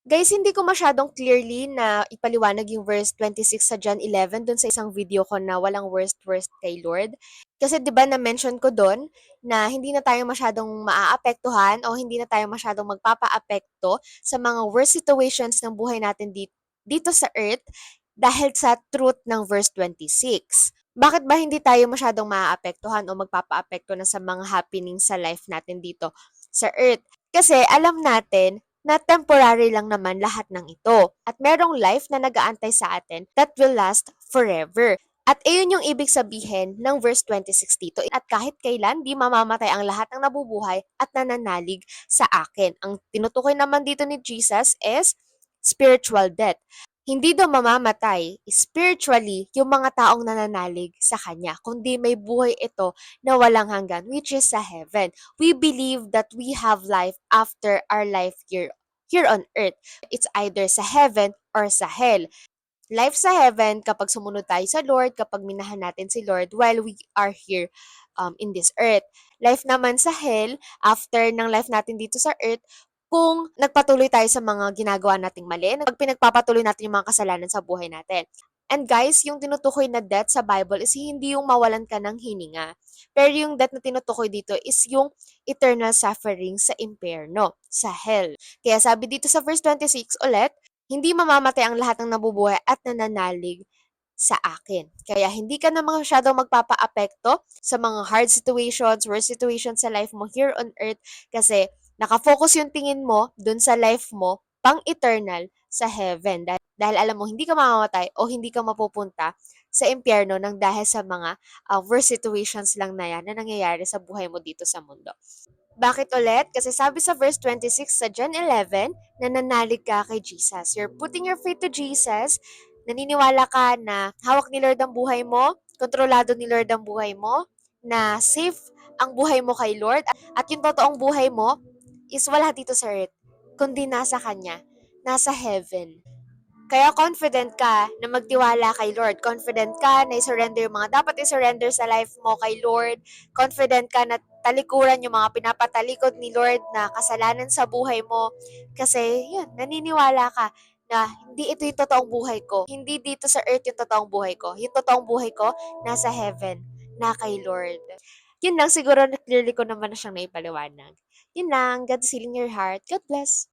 Guys, hindi ko masyadong clearly na ipaliwanag yung verse 26 sa John 11 dun sa isang video ko na walang worst kay Lord. Kasi 'di ba na-mention ko dun na hindi na tayo masyadong maaapektuhan o hindi na tayo masyadong magpapaapekto sa mga worst situations ng buhay natin dito sa earth dahil sa truth ng verse 26. Bakit ba hindi tayo masyadong maaapektuhan o magpapaapekto na sa mga happening sa life natin dito sa earth? Kasi alam natin na temporary lang naman lahat ng ito. At merong life na nagaantay sa atin that will last forever. At iyon yung ibig sabihin ng verse 26 dito. At kahit kailan, di mamamatay ang lahat ng nabubuhay at nananalig sa akin. Ang tinutukoy naman dito ni Jesus is spiritual death. Hindi daw mamamatay spiritually yung mga taong nananalig sa Kanya, kundi may buhay ito na walang hanggan, which is sa heaven. We believe that we have life after our life here on earth. It's either sa heaven or sa hell. Life sa heaven kapag sumunod tayo sa Lord, kapag minahan natin si Lord while we are here in this earth. Life naman sa hell, after ng life natin dito sa earth, kung nagpatuloy tayo sa mga ginagawa nating mali, pag pinagpapatuloy natin yung mga kasalanan sa buhay natin. And guys, yung tinutukoy na death sa Bible is hindi yung mawalan ka ng hininga. Pero yung death na tinutukoy dito is yung eternal suffering sa impyerno, sa hell. Kaya sabi dito sa verse 26 ulit, hindi mamamatay ang lahat ng nabubuhay at nananalig sa akin. Kaya hindi ka na masyadong magpapaapekto sa mga hard situations, worst situations sa life mo here on earth kasi nakafocus yung tingin mo dun sa life mo pang eternal sa heaven. Dahil alam mo, hindi ka mamamatay o hindi ka mapupunta sa impyerno nang dahil sa mga worst situations lang na yan na nangyayari sa buhay mo dito sa mundo. Bakit ulit? Kasi sabi sa verse 26 sa John 11, nananalig ka kay Jesus. You're putting your faith to Jesus. Naniniwala ka na hawak ni Lord ang buhay mo, kontrolado ni Lord ang buhay mo, na safe ang buhay mo kay Lord, at yung totoong buhay mo is wala dito sa earth, kundi nasa Kanya, nasa heaven. Kaya confident ka na magtiwala kay Lord. Confident ka na i-surrender yung mga dapat i-surrender sa life mo kay Lord. Confident ka na talikuran yung mga pinapatalikod ni Lord na kasalanan sa buhay mo. Kasi, yun, naniniwala ka na hindi ito yung totoong buhay ko. Hindi dito sa earth yung totoong buhay ko. Yung totoong buhay ko, nasa heaven, na kay Lord. Yun lang, siguro na clearly ko naman na siyang naipaliwanag. Yun lang, God healing your heart. God bless.